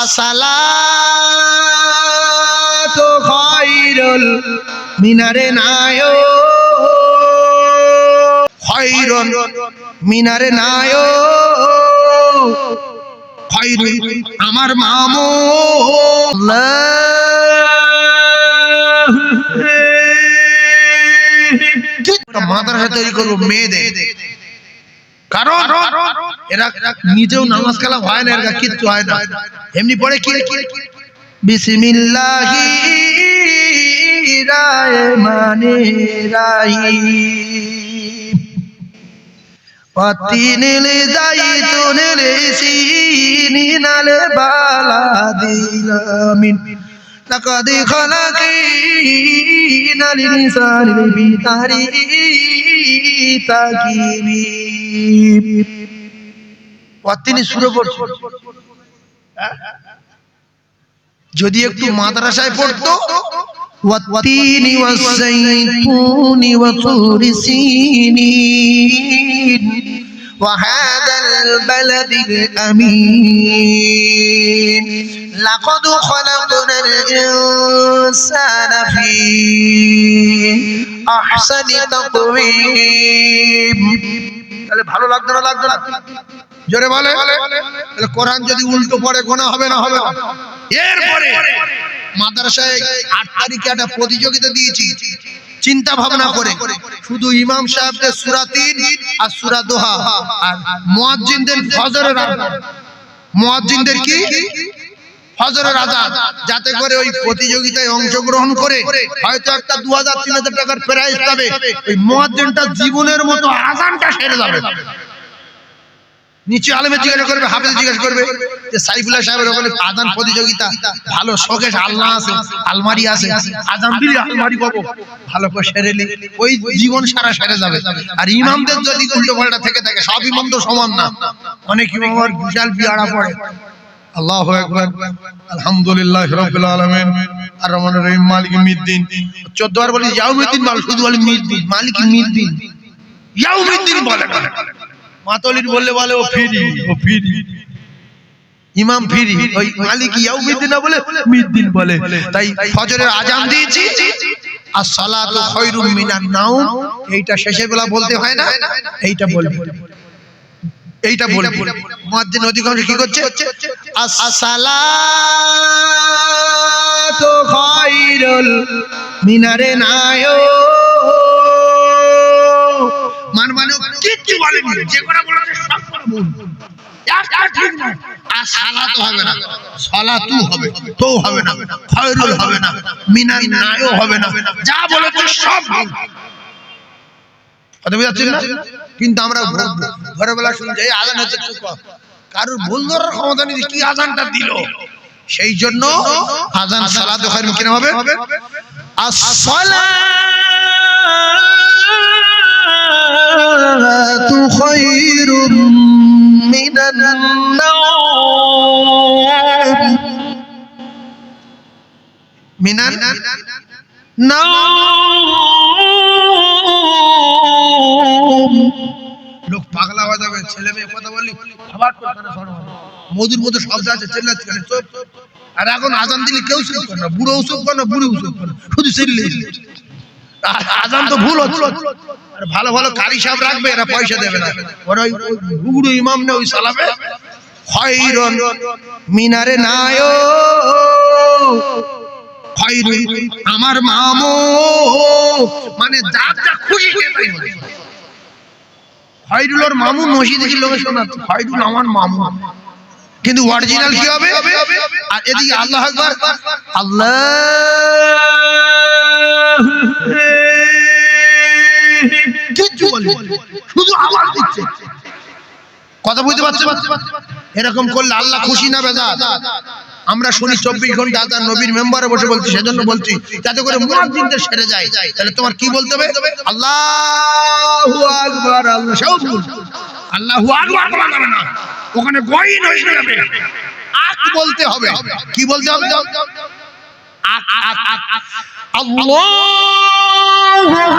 আসসালাতু খায়রুল মিনারে নায়ো খায়রুন মিনারে নায়ো খায়রুন আমার মামু মাদ্রাসা তৈরি করবো মেয়েদের, কারণ এরা নিজেও নামাজ কালাম হয় না, এরা কিচ্ছু হয় না, এমনি পড়ে কি বিসমিল্লাহির রহমানির রহিম ওয়াতিনিল যাইতুনিল সিনিনাল বালাদিল আমিন লাকাদ খালাকিনাল ইনসানা ফি তাকবীর। ওয়াতিনি সূরা পড়ছো, যদি একটু মাদ্রাসায় পড়তো ওয়াতিনি ওয়াসাইতুনি ওয়া তুরি সিনিন ওয়া হাদাল বালাদিল আমিন লাকাদ খালাকনাল ইনসানা ফি আহসানি তাকওয়িম। তাহলে ভালো লাগতো না, লাগতো না? জোরে বলে। তাহলে কোরআন যদি উল্টো পড়ে গোনা হবে না, হবে না? এরপরে মাদ্রাসায় 8 তারিখে একটা প্রতিযোগিতা দিয়েছি, চিন্তা ভাবনা করে শুধু ইমাম সাহেবদের সূরা 3 আর সূরা দোহা আর মুয়াজ্জিনদের ফজরের আযান, মুয়াজ্জিনদের কি ফজরের আযান, যাতে করে ওই প্রতিযোগিতায় অংশগ্রহণ করে হয়তো একটা 2000-3000 টাকার প্রাইজ পাবে, ওই মুয়াজ্জিনটা জীবনের মতো আযানটা সেরে যাবে। নিচে আলেমে জিজ্ঞাসা করবে, হাফেজ জিজ্ঞাসা করবে যে সাইফুল্লাহ সাহেবের ওখানে আযান প্রতিযোগিতা ভালো শোকেশ আল্লাহ আছে, আলমারি আছে, আযান দিলে আলমারি পাবো, ভালো করে সেরেলি ওই জীবন সারা সেরে যাবে। আর ইমামদের যদি উল্টো পাল্টা থেকে থাকে, সব ইমাম তো সমান না, অনেক ইমাম আর বিশাল বিয়াড়া পড়ে। আল্লাহু আকবার, আলহামদুলিল্লাহি রাব্বিল আলামিন, আর রহমানির রহিম, মালিক মিদ্দিন। 14 বার বলি ইয়াউমিদ্দিন, বল শুধু বলি মিদ্দিন, মালিক মিদ্দিন, ইয়াউমিদ্দিন বলে না। মাতলির বললে বলে ও ফিরি, ও ফিরি, ইমাম ফিরি, ওই মালিক ইয়াউমিদ্দিন না বলে মিদ্দিন বলে। তাই ফজরের আযান দিয়েছি, আসসালাতু খায়রুম মিনান নাওম, এইটা শেষে বেলা বলতে হয় না, এইটা বলবে, এইটা বলবে। মুয়াজ্জিন অধিকাংশ কি করছে, আসসালাতু খায়রুল মিনারে নায়ো, মানে কিচ্ছু বলেনি, যে কোনা বলেছে সব করে ভুল, একটা ঠিক না। আর সালাত হবে না, সালাতু হবে, তো হবে না, খায়রুল হবে না, মিনান নায়ো হবে না, যা বলেছে সব ভুল। কথা বুঝাচ্ছেন না? কিন্তু আমরা ঘরে বেলা শুনি যে আযান হচ্ছে, কারোর ভুল ধরার ক্ষমতা নেই কি আযানটা দিল। সেই জন্য আযান সালাতু খায়রুম কিনা হবে, আসসালাতু খায়রুম মিনান নাওম, মিনান নাওম। লোক পাগলা হয়ে যাবে, ছেলে মেয়ে কথা বললি আবার মধুর মতো শব্দ আছে, চেল্লাচ্ছি কেন, চুপ। আর এখন আযান দিলে কেউ চুপ করে না, বুড়ো চুপ করে না, বুড়ি চুপ করে না, শুধু চিল্লি। আযান তো ভুল হচ্ছে। আর ভালো ভালো কারি সাহেব রাখবে, এরা পয়সা দেবে না, ওরা ওই গুগড়ু ইমাম না, ওই সালাবে খায়রুন মিনারে নায়ো খায়রুন আমার মামু, মানে যার যা খুশি সেটাই বলে। খায়রুলের মামু মসজিদে কি লোকে শোনাচ্ছে, খায়রুল আমার মামু, কিন্তু অরিজিনাল কি হবে? আর এদিকে আল্লাহু আকবার, আল্লাহ কিচ্ছু বলে, শুধু আওয়াজ দিচ্ছে। কথা বুঝতে পারছেন? এরকম করলে আল্লাহ খুশি না বেজাত? আমরা শুনি 24 ঘন্টা আযান নবীর মেম্বারে বসে বলছি, সেজন্য বলছি যাতে করে মুয়াজ্জিনদের সেরে যায়। তাহলে তোমার কি বলতে হবে? আল্লাহু আকবার, আল্লাহ সব আল্লাহু আকবার বলা যাবে না, ওখানে গয়ন হয়ে যাবে, আক বলতে হবে। কি বলতে হবে? আক আক আক আল্লাহু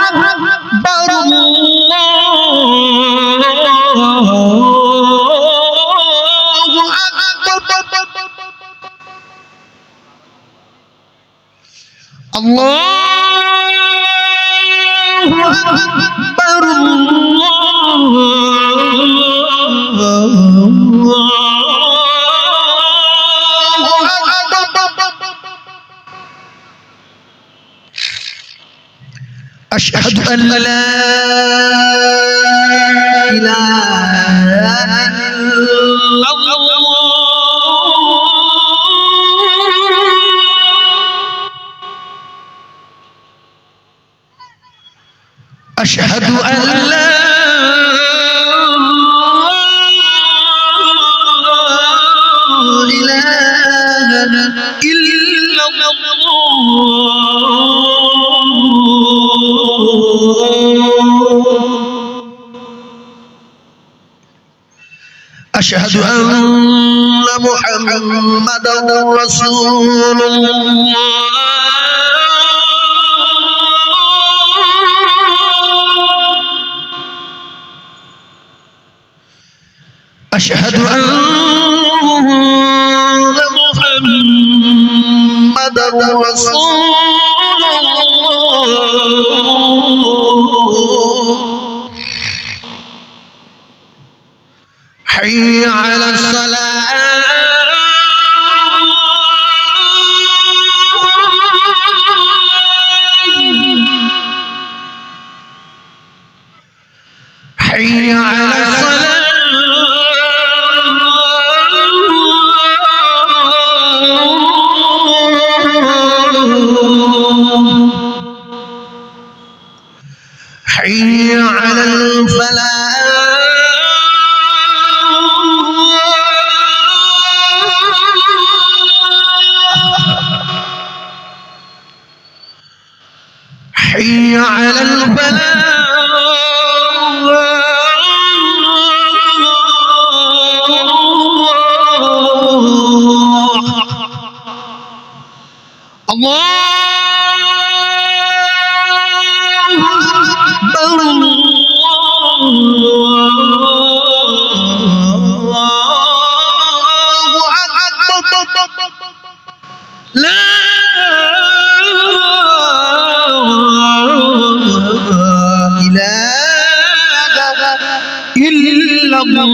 আকবার, আল্লাহু আকবার। আল্লাহু আকবার আশহাদু আন লা ইলাহা ইল্লাল্লাহ আশহাদু আন লা ইলাহা ইল্লাল্লাহ আশহাদু আন্না মুহাম্মাদার রাসূলুল্লাহ أشهد أن محمدا رسول الله حي على الصلاة حي على الصلاة حي على الفلاح حي على الفلاح الله لا إله إلا الله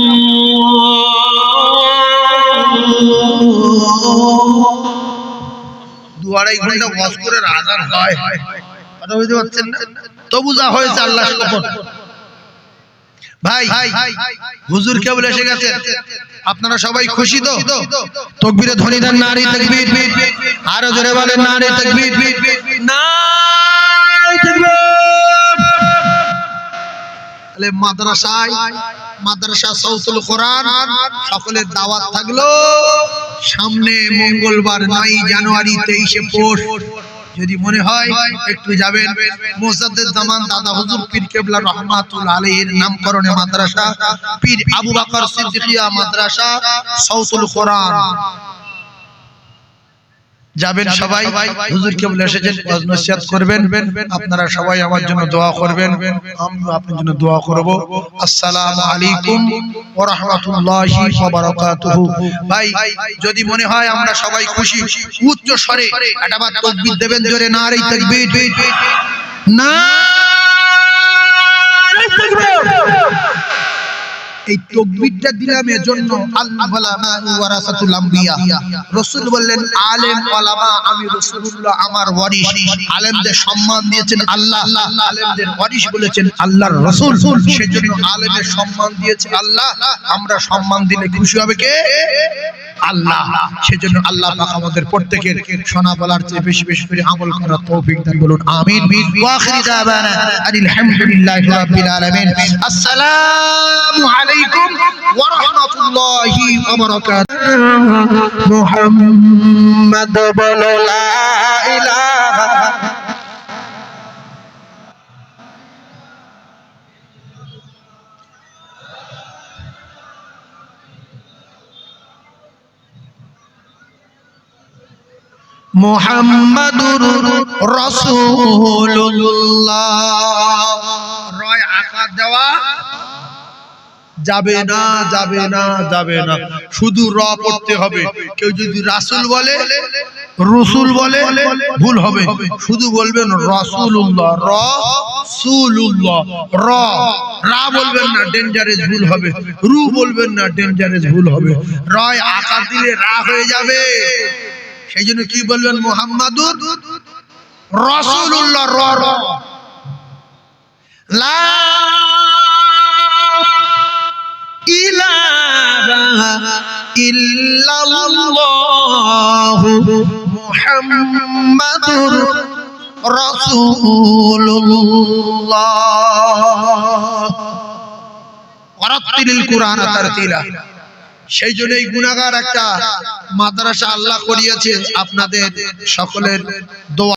দুয়ারাই ঘন্টা ওয়াজ করে আযান হয় কথা বুঝতে পারছেন না তবু যা হয়েছে আল্লাহ শপথ ভাই হুজুর কেবল এসে গেছে আপনারা সবাই খুশি তো তাকবীরে ধ্বনি দেন নারী তাকবীর আরো জোরে বলেন নারী তাকবীর নারী তাকবীর তাহলে মাদ্রাসা সাউতুল কোরআন সকলের দাওয়াত থাকলো সামনে মঙ্গলবার 9 জানুয়ারি 23 পৌষ যদি মনে হয় একটু যাবেন মুজাদ্দিদ জামান দাদা হুজুর পীর কেবলা রাহমাতুল্লাহ আলাইহির নামকরণে মাদ্রাসা পীর আবু বকর সিদ্দিকিয়া মাদ্রাসা সাউতুল কোরআন যাবেন সবাই হুজুর কেবলা এসেছেন ওয়াজ নসিহত করবেন আপনারা সবাই আমার জন্য দোয়া করবেন আমিও আপনাদের জন্য দোয়া করব আসসালামু আলাইকুম ওয়া রাহমাতুল্লাহি ওয়া বারাকাতুহু ভাই যদি মনে হয় আমরা সবাই খুশি উচ্চ স্বরে একবার তাকবীর দেবেন জোরে নারী তাকবীর নারী তাকবীর এই তাকবীরটা দিলাম এজন্য আল্লাহ ওয়ালামা ওয়ারাসাতুল আম্বিয়া রাসূল বললেন আলেম ওলামা আমি রাসূলুল্লাহ আমার ওয়ারিস আলেমদের সম্মান দিয়েছেন আল্লাহ আলেমদের ওয়ারিস বলেছেন আল্লাহর রাসূল সেজন্য আলেমের সম্মান দিয়েছে আল্লাহ আমরা সম্মান দিলে খুশি হবে কে আল্লাহ সেজন্য আল্লাহ পাক আমাদের প্রত্যেকের শোনা বলার চেয়ে বেশি বেশি করে আমল করার তৌফিক দান বলুন আমিন ওয়া আখিরি দাওয়ানা আলহামদুলিল্লাহি রাব্বিল আলামিন আসসালামু আলাইকুম ওয়া রাহমাতুল্লাহি ওয়া বারাকাতুহু মুহাম্মদ বলো লা ইলাহা মুহাম্মাদুর রাসূলুল্লাহ রয় আকার দেওয়া যাবে না, যাবে না, যাবে না, শুধু র পড়তে হবে। কেউ যদি রাসূল বলে, রসুল বলে ভুল হবে, শুধু বলবেন রাসূলুল্লাহ, রাসূলুল্লাহ। রা বলবেন না, ডেঞ্জারাস ভুল হবে। রু বলবেন না, ডেঞ্জারাস ভুল হবে। রয় আকার দিলে রা হয়ে যাবে। সেই জন্য কি বলবেন? মুহাম্মাদুর রাসূলুল্লাহ। র লা ইলাহা ইল্লাল্লাহু মুহাম্মাদুর রাসূলুল্লাহ। ওয়ারাত্তিলিল কুরআন তারতিলা। সেই জন্য এই গুনাহগার একটা মাদ্রাসা আল্লাহ করিয়েছে। আপনাদের সকলের দোয়া